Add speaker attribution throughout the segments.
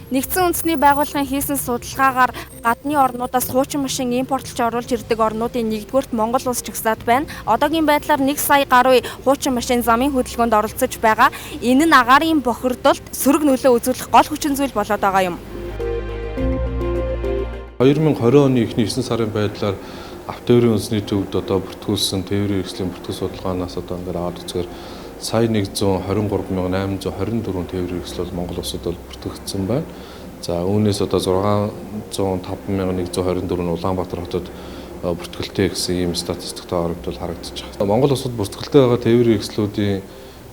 Speaker 1: Нэгдсэн үндэсний байгууллагын хийсэн судалгаагаар гадны орнуудаас хуучин машин импортлж оруулж ирдэг орнуудын нэгдүгüүрт Монгол улс чагсаад байна. Одоогийн байдлаар 1 сая гаруй хуучин машин замын хөдөлгөөнд оролцож байгаа. Энэ нь агаарын бохирдолд сөрөг нөлөө үзүүлэх гол хүчин зүйл болоод байгаа юм.
Speaker 2: 2020 оны эхний 9 сарын байдлаар автотээврийн үндэсний төвд бүртгүүлсэн тээврийн хэрэгслийн бүртгэл судалгаанаас ингээд аваад үзэхээр сая 123,824 тээврийн хэрэгсэл бол Монгол улсад бол бүртгэгдсэн байна. За үүнээс 605,124 нь Улаанбаатар хотод бүртгэлтэй гэсэн ийм статистиктэй харагдвал харагдаж байна. Монгол улсад бүртгэлтэй байгаа тээврийн хэрэгслүүдийн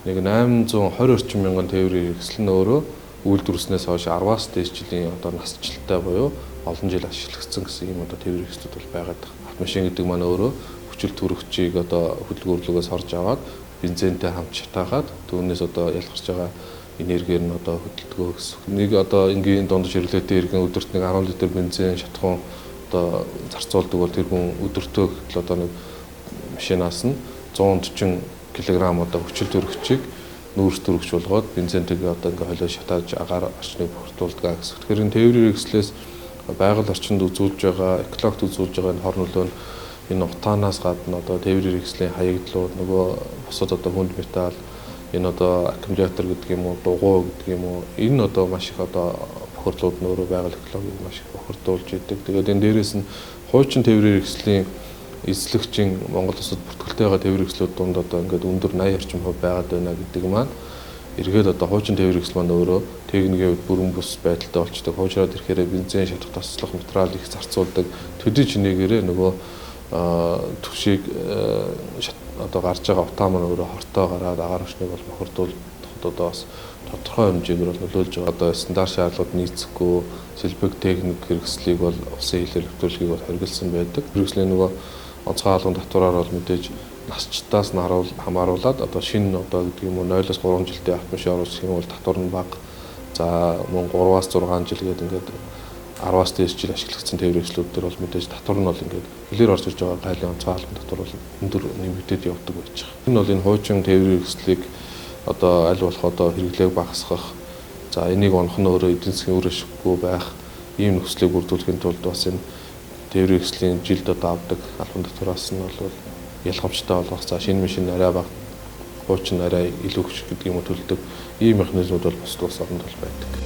Speaker 2: нэг 820 орчим мянган тээврийн хэрэгсэл нь өөрөө үйлдвэрлэснээс хойш 10-аас дээш жилийн насжилттай буюу олон жил ашиглагдсан гэсэн ийм тээврийн хэрэгслүүд бол байгаад байна. Автомашин гэдэг маань өөрөө хүчил төрөгчийг хөдөлгөөрлөгөөс орж аваад бензинтэй хамт шатаагаад түүнээс ялгарч байгаа энергээр нь хөдөлгөө гэсэн. Нэг энгийн дунд ширлээтэй иргэн өдөрт нэг 10 литр бензин шатахуун зарцуулдаг бол тэр хүн өдөртөө нэг машинаас нь 140 кг хүчил төрөгчийг нүүрс төрөгч болгоод бензинтэйг ингээд холио шатааж агаар орчныг бохирдуулдаг гэсэн. Тэгэхээр энэ тээврийн хэрэгслээс байгаль орчинд үзүүлж байгаа, экологид үзүүлж байгаа энэ хор нөлөө нь энэ утаанаас гадна тээврийн хэрэгслийн хаягдлууд нөгөө бусад хүнд металл энэ аккумулятор гэдэг юм уу, дугуй гэдэг юм уу, энэ маш их бохирдлууд нь өөрөө байгаль экологийг маш их бохирдуулж идэг. Тэгээд энэ дээрээс нь хуучин тээврийн хэрэгслийн эзлэгчийн Монгол улсад бүртгэлтэй байгаа тээврийн хэрэгслүүд дунд ингээд өндөр 80 орчим хувь байгаад байна гэдэг маань эргээд хуучин тээврийн хэрэгсэл маань өөрөө техникийн хувьд бүрэн бус байдалтай болчтой. Хуучраад ирэхээр бензин шатах тослох материал их зарцуулдаг. Төдий чинээгээрээ нөгөө төвшийг гарч байгаа утаа маань өөрөө хортой гараад агаар орчныг бол бохирдуулах бас тодорхой хэмжээгээр бол нөлөөлж байгаа. Стандарт шаардлагууд нийцэхгүй сэлбэг техник хэрэгслийг бол улсын хилээр нэвтрүүлэхийг бол хэрэгэлсэн байдаг. Хэрэгслийн нөгөө онцгой албан татвараар бол мэдээж насчтаас нь хамааруулаад шинэ гэдэг юм уу 0-3 жилдээ автомашин оруулах юм бол татвар нь бага. За мөн 3-6 жил гээд ингээд 10-аас дээш жил ашиглагдсан тээврийн хэрэгслүүд төр бол мэдээж татвар нь бол ингээд хилээр орж ирж байгаа гайлын онцгой албан татвар бол өндөр нэмэгдээд явдаг байж байгаа. Энэ бол энэ хуучин тээврийн хэрэгслийг аль болох хэрэглээг багасгах. За энийг онох нь өөрөө эдийн засгийн үр ашиггүй байх ийм нөхцөлийг бүрдүүлэхийн тулд бас энэ тээврийн хэрэгслийн жилд авдаг албан татвараас нь бол ялгамжтай болгох. За шинэ машин арай бага, хуучин арай илүү хүч гэдэг юм уу төлдөг ийм механизмууд бол бусад улс орнууд бол байдаг.